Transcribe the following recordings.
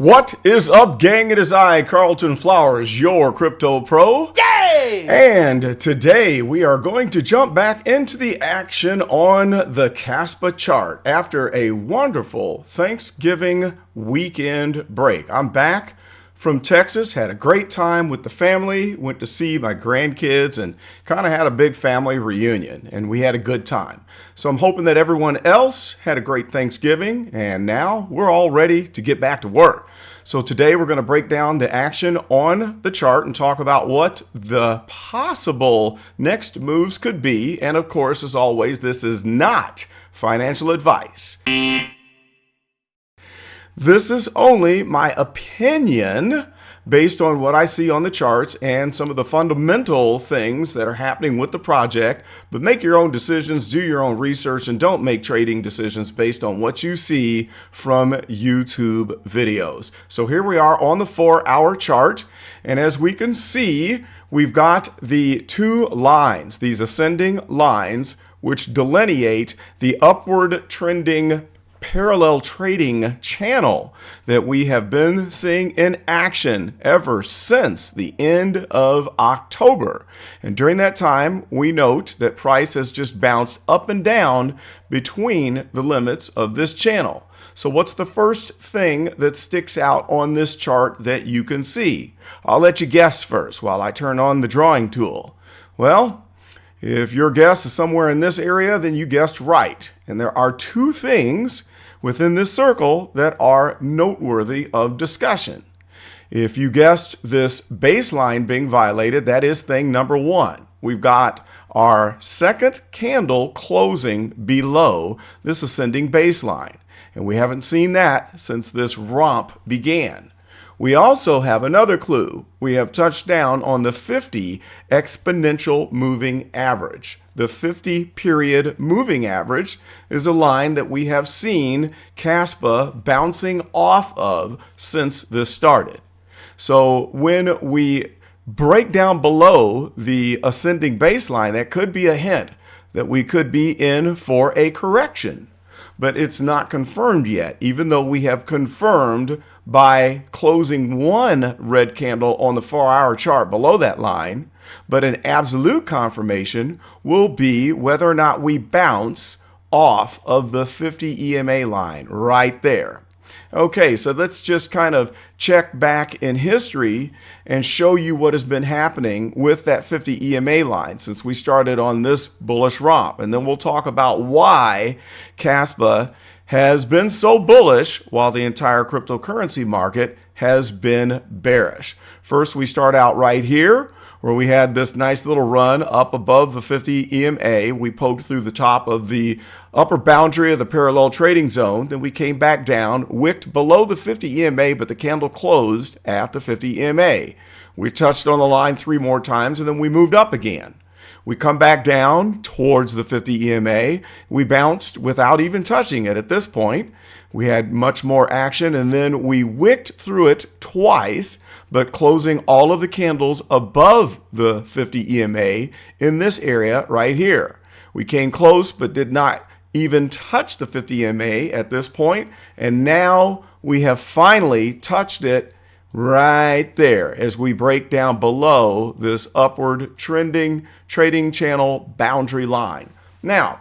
What is up, gang? It is I, Carlton Flowers, your crypto pro. Yay! And today we are going to jump back into the action on the Kaspa chart after a wonderful Thanksgiving weekend break. I'm back from Texas, had a great time with the family, went to see my grandkids and kind of had a big family reunion, and we had a good time. So I'm hoping that everyone else had a great Thanksgiving, and now we're all ready to get back to work. So today we're going to break down the action on the chart and talk about what the possible next moves could be. And of course, as always, this is not financial advice. This is only my opinion based on what I see on the charts and some of the fundamental things that are happening with the project. But make your own decisions, do your own research, and don't make trading decisions based on what you see from YouTube videos. So here we are on the 4-hour chart. And as we can see, we've got the two lines, these ascending lines, which delineate the upward trending parallel trading channel that we have been seeing in action ever since the end of October. And during that time, we note that price has just bounced up and down between the limits of this channel. So what's the first thing that sticks out on this chart that you can see? I'll let you guess first while I turn on the drawing tool. Well, if your guess is somewhere in this area, then you guessed right. And there are two things within this circle that are noteworthy of discussion. If you guessed this baseline being violated, that is thing number one. We've got our second candle closing below this ascending baseline. And we haven't seen that since this romp began. We also have another clue. We have touched down on the 50 exponential moving average. The 50-period moving average is a line that we have seen Kaspa bouncing off of since this started. So when we break down below the ascending baseline, that could be a hint that we could be in for a correction. But it's not confirmed yet, even though we have confirmed by closing one red candle on the 4-hour chart below that line. But an absolute confirmation will be whether or not we bounce off of the 50 EMA line right there. Okay, so let's just kind of check back in history and show you what has been happening with that 50 EMA line since we started on this bullish romp. And then we'll talk about why Kaspa has been so bullish while the entire cryptocurrency market has been bearish. First, we start out right here, where we had this nice little run up above the 50 EMA. We poked through the top of the upper boundary of the parallel trading zone. Then we came back down, wicked below the 50 EMA, but the candle closed at the 50 EMA. We touched on the line 3 more times, and then we moved up again. We come back down towards the 50 EMA. We bounced without even touching it at this point. We had much more action, and then we wicked through it twice, but closing all of the candles above the 50 EMA in this area right here. We came close, but did not even touch the 50 EMA at this point, and now we have finally touched it right there as we break down below this upward trending trading channel boundary line. Now,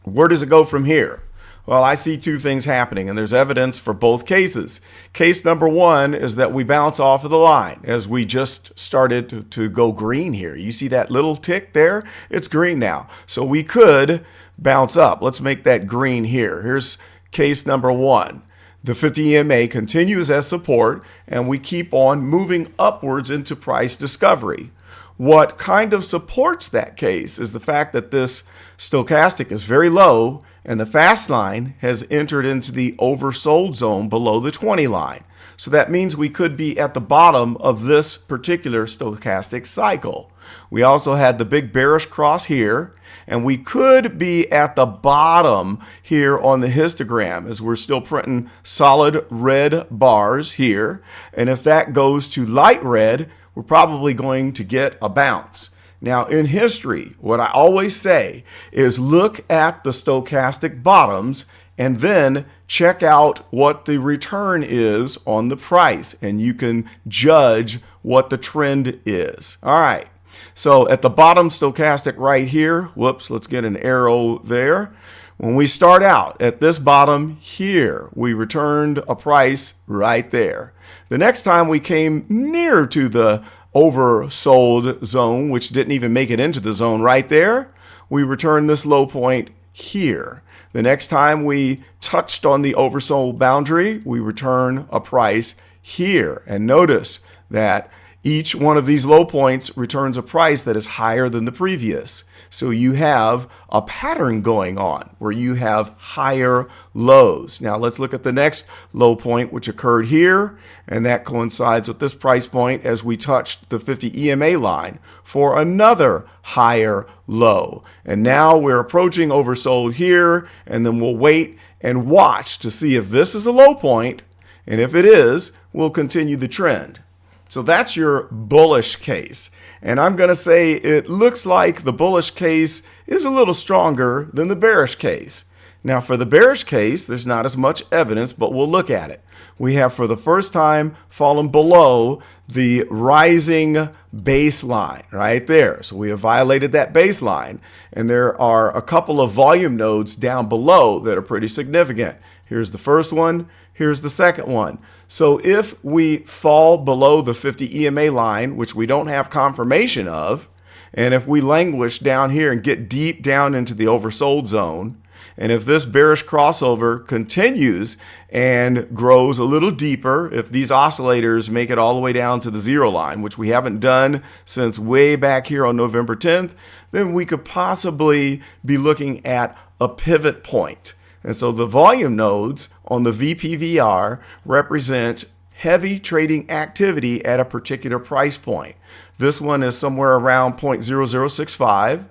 where does it go from here? Well, I see two things happening, and there's evidence for both cases. Case number one is that we bounce off of the line as we just started to go green here. You see that little tick there? It's green now. So we could bounce up. Let's make that green here. Here's case number one. The 50 EMA continues as support, and we keep on moving upwards into price discovery. What kind of supports that case is the fact that this stochastic is very low, and the fast line has entered into the oversold zone below the 20 line. So that means we could be at the bottom of this particular stochastic cycle. We also had the big bearish cross here, and we could be at the bottom here on the histogram as we're still printing solid red bars here. And if that goes to light red, we're probably going to get a bounce. Now, in history, what I always say is look at the stochastic bottoms and then check out what the return is on the price, and you can judge what the trend is. All right. So at the bottom stochastic right here, whoops, let's get an arrow there. When we start out at this bottom here, we returned a price right there. The next time we came near to the oversold zone, which didn't even make it into the zone right there, we returned this low point here. The next time we touched on the oversold boundary, we return a price here. And notice that each one of these low points returns a price that is higher than the previous. So you have a pattern going on where you have higher lows. Now let's look at the next low point, which occurred here, and that coincides with this price point as we touched the 50 EMA line for another higher low. And now we're approaching oversold here, and then we'll wait and watch to see if this is a low point, and if it is, we'll continue the trend. So that's your bullish case. And I'm going to say it looks like the bullish case is a little stronger than the bearish case. Now for the bearish case, there's not as much evidence, but we'll look at it. We have for the first time fallen below the rising baseline right there. So we have violated that baseline. And there are a couple of volume nodes down below that are pretty significant. Here's the first one. Here's the second one. So if we fall below the 50 EMA line, which we don't have confirmation of, and if we languish down here and get deep down into the oversold zone, and if this bearish crossover continues and grows a little deeper, if these oscillators make it all the way down to the zero line, which we haven't done since way back here on November 10th, then we could possibly be looking at a pivot point. And so the volume nodes on the VPVR represent heavy trading activity at a particular price point. This one is somewhere around 0.0065.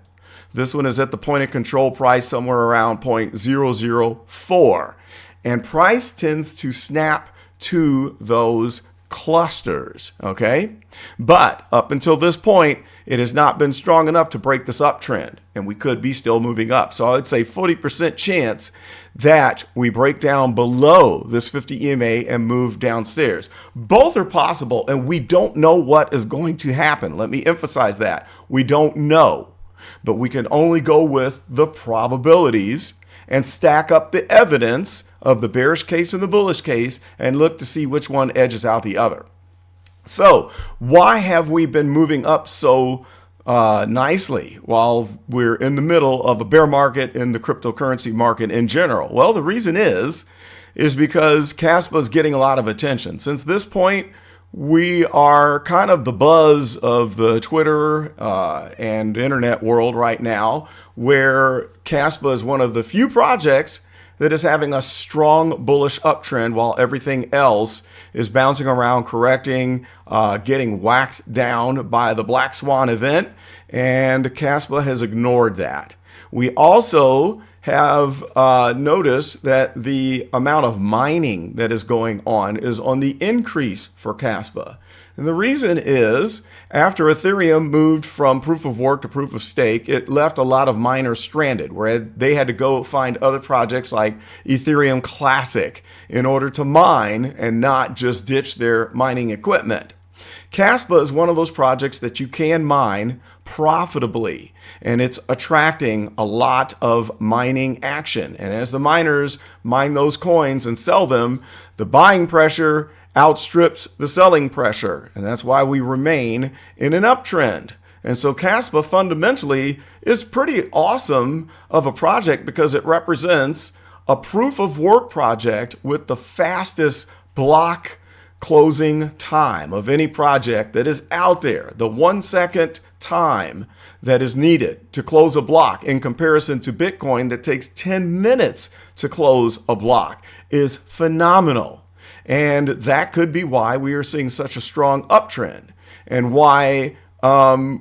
This one is at the point of control price somewhere around 0.004. And price tends to snap to those clusters, okay? But up until this point, it has not been strong enough to break this uptrend, and we could be still moving up. So I would say 40% chance that we break down below this 50 EMA and move downstairs. Both are possible, and we don't know what is going to happen. Let me emphasize that. We don't know, but we can only go with the probabilities and stack up the evidence of the bearish case and the bullish case and look to see which one edges out the other. So why have we been moving up so nicely while we're in the middle of a bear market in the cryptocurrency market in general? Well, the reason is because Kaspa is getting a lot of attention. Since this point, we are kind of the buzz of the Twitter and internet world right now, where Kaspa is one of the few projects that is having a strong bullish uptrend while everything else is bouncing around, correcting, getting whacked down by the Black Swan event, and Kaspa has ignored that. We also have noticed that the amount of mining that is going on is on the increase for Kaspa. And the reason is, after Ethereum moved from proof of work to proof of stake, it left a lot of miners stranded, where they had to go find other projects like Ethereum Classic in order to mine and not just ditch their mining equipment. Kaspa is one of those projects that you can mine profitably, and it's attracting a lot of mining action. And as the miners mine those coins and sell them, the buying pressure outstrips the selling pressure, and that's why we remain in an uptrend. And so Kaspa fundamentally is pretty awesome of a project because it represents a proof of work project with the fastest block closing time of any project that is out there. The 1 second time that is needed to close a block in comparison to Bitcoin that takes 10 minutes to close a block is phenomenal. And that could be why we are seeing such a strong uptrend, and why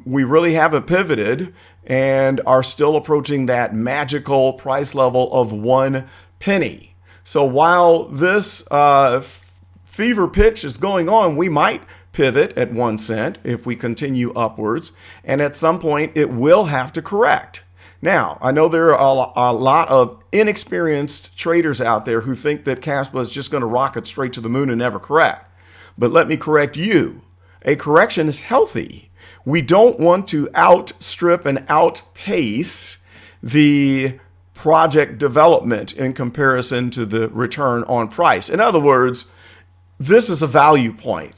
we really haven't pivoted and are still approaching that magical price level of 1 penny. So while this fever pitch is going on, we might pivot at 1 cent if we continue upwards, and at some point it will have to correct. Now, I know there are a lot of inexperienced traders out there who think that Kaspa is just going to rocket straight to the moon and never correct. But let me correct you. A correction is healthy. We don't want to outstrip and outpace the project development in comparison to the return on price. In other words, this is a value point.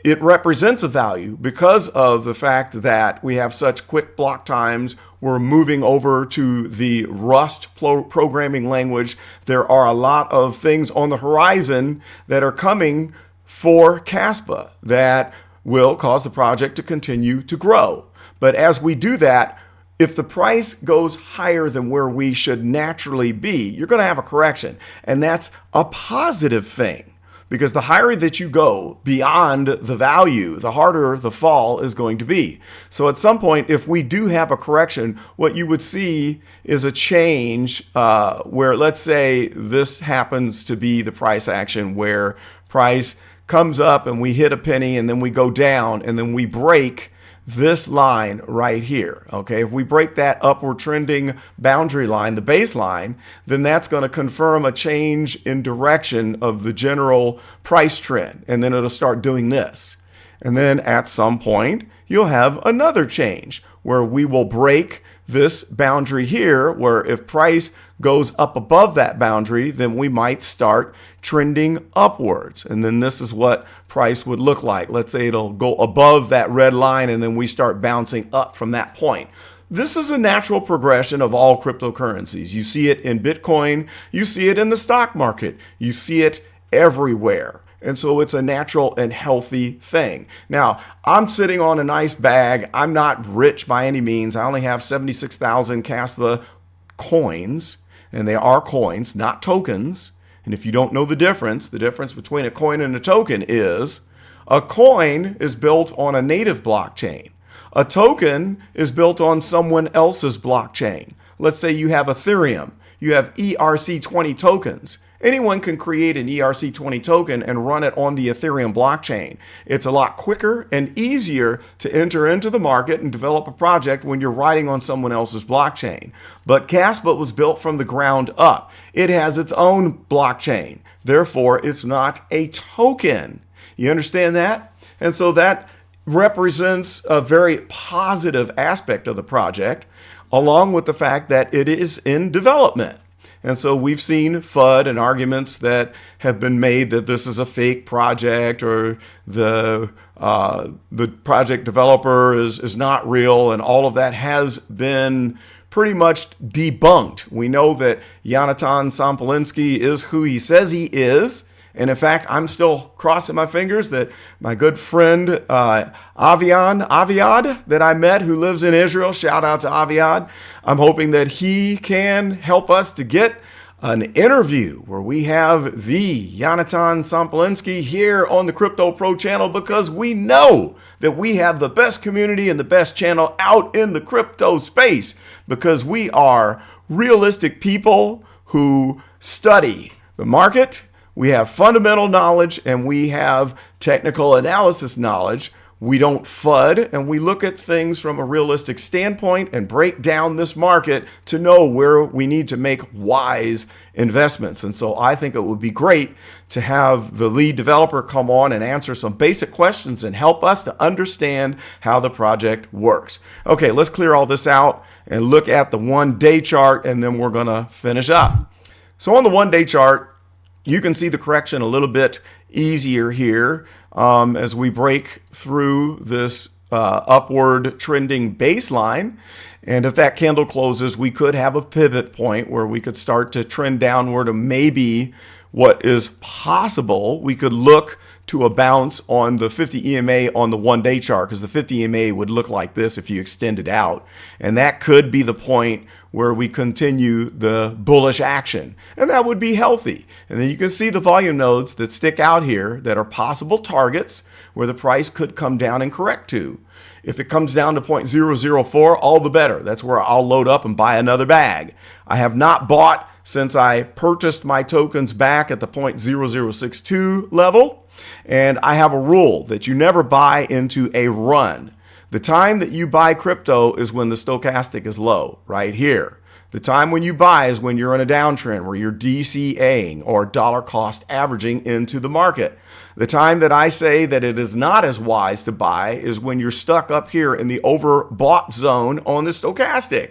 It represents a value because of the fact that we have such quick block times. We're moving over to the Rust programming language. There are a lot of things on the horizon that are coming for Kaspa that will cause the project to continue to grow. But as we do that, if the price goes higher than where we should naturally be, you're going to have a correction. And that's a positive thing. Because the higher that you go beyond the value, the harder the fall is going to be. So at some point, if we do have a correction, what you would see is a change where, let's say this happens to be the price action where price comes up and we hit a penny and then we go down and then we break this line right here. Okay, if we break that upward trending boundary line, the baseline, then that's going to confirm a change in direction of the general price trend. And then it'll start doing this. And then at some point, you'll have another change where we will break this boundary here, where if price goes up above that boundary, then we might start trending upwards. And then this is what price would look like. Let's say it'll go above that red line and then we start bouncing up from that point. This is a natural progression of all cryptocurrencies. You see it in Bitcoin, you see it in the stock market, you see it everywhere. And so it's a natural and healthy thing. Now, I'm sitting on a nice bag. I'm not rich by any means. I only have 76,000 Kaspa coins, and they are coins, not tokens. And if you don't know the difference between a coin and a token is a coin is built on a native blockchain. A token is built on someone else's blockchain. Let's say you have Ethereum. You have ERC20 tokens. Anyone can create an ERC20 token and run it on the Ethereum blockchain. It's a lot quicker and easier to enter into the market and develop a project when you're riding on someone else's blockchain. But Kaspa was built from the ground up. It has its own blockchain. Therefore, it's not a token. You understand that? And so that represents a very positive aspect of the project, along with the fact that it is in development. And so we've seen FUD and arguments that have been made that this is a fake project or the project developer is not real, and all of that has been pretty much debunked. We know that Jonathan Sampolinsky is who he says he is. And in fact, I'm still crossing my fingers that my good friend Aviad that I met, who lives in Israel, shout out to Aviad, I'm hoping that he can help us to get an interview where we have the Jonathan Sampolinsky here on the Crypto Pro channel, because we know that we have the best community and the best channel out in the crypto space, because we are realistic people who study the market. We have fundamental knowledge and we have technical analysis knowledge. We don't FUD, and we look at things from a realistic standpoint and break down this market to know where we need to make wise investments. And so I think it would be great to have the lead developer come on and answer some basic questions and help us to understand how the project works. Okay, let's clear all this out and look at the 1-day chart, and then we're going to finish up. So on the 1-day chart, you can see the correction a little bit easier here as we break through this upward trending baseline. And if that candle closes, we could have a pivot point where we could start to trend downward, and maybe what is possible, we could look to a bounce on the 50 EMA on the 1-day chart, because the 50 EMA would look like this if you extend it out. And that could be the point where we continue the bullish action, and that would be healthy. And then you can see the volume nodes that stick out here that are possible targets where the price could come down and correct to. If it comes down to 0.004, all the better. That's where I'll load up and buy another bag. I have not bought since I purchased my tokens back at the 0.0062 level. And I have a rule that you never buy into a run. The time that you buy crypto is when the stochastic is low, right here. The time when you buy is when you're in a downtrend where you're DCAing or dollar cost averaging into the market. The time that I say that it is not as wise to buy is when you're stuck up here in the overbought zone on the stochastic.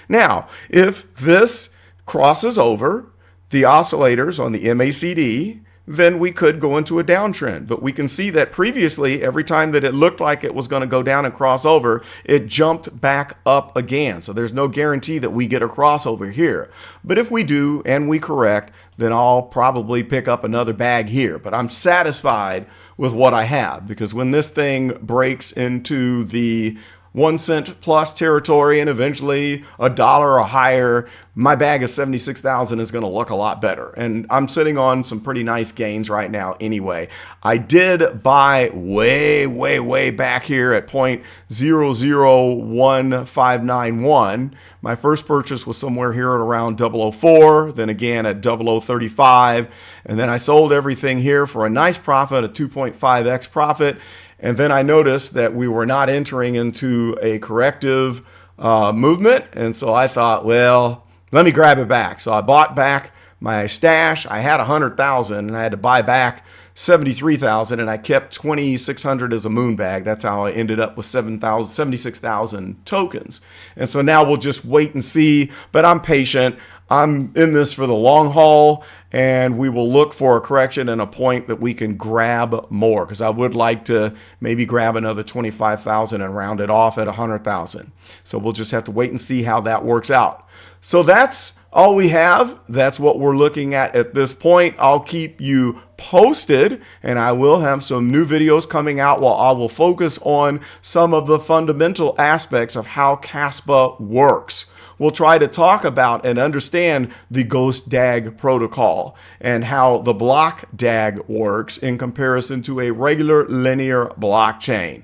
Now, if this crosses over the oscillators on the MACD, then we could go into a downtrend. But we can see that previously, every time that it looked like it was going to go down and cross over, it jumped back up again. So there's no guarantee that we get a crossover here. But if we do and we correct, then I'll probably pick up another bag here. But I'm satisfied with what I have, because when this thing breaks into the 1 cent plus territory and eventually $1 or higher, my bag of 76,000 is going to look a lot better. And I'm sitting on some pretty nice gains right now anyway. I did buy way back here at 0.001591. My first purchase was somewhere here at around 004, then again at 0035, and then I sold everything here for a nice profit, a 2.5x profit. And then I noticed that we were not entering into a corrective movement. And so I thought, well, let me grab it back. So I bought back my stash. I had 100,000 and I had to buy back 73,000, and I kept 2,600 as a moon bag. That's how I ended up with 76,000 tokens. And so now we'll just wait and see, but I'm patient. I'm in this for the long haul, and we will look for a correction and a point that we can grab more, because I would like to maybe grab another 25,000 and round it off at 100,000. So we'll just have to wait and see how that works out. So that's all we have. That's what we're looking at this point. I'll keep you posted, and I will have some new videos coming out while I will focus on some of the fundamental aspects of how Kaspa works. We'll try to talk about and understand the Ghost DAG protocol and how the block DAG works in comparison to a regular linear blockchain.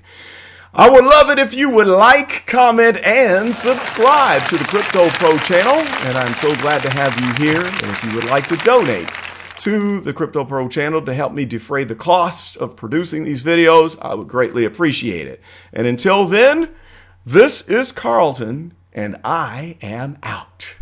I would love it if you would like, comment, and subscribe to the Crypto Pro channel. And I'm so glad to have you here. And if you would like to donate to the Crypto Pro channel to help me defray the cost of producing these videos, I would greatly appreciate it. And until then, this is Carlton, and I am out.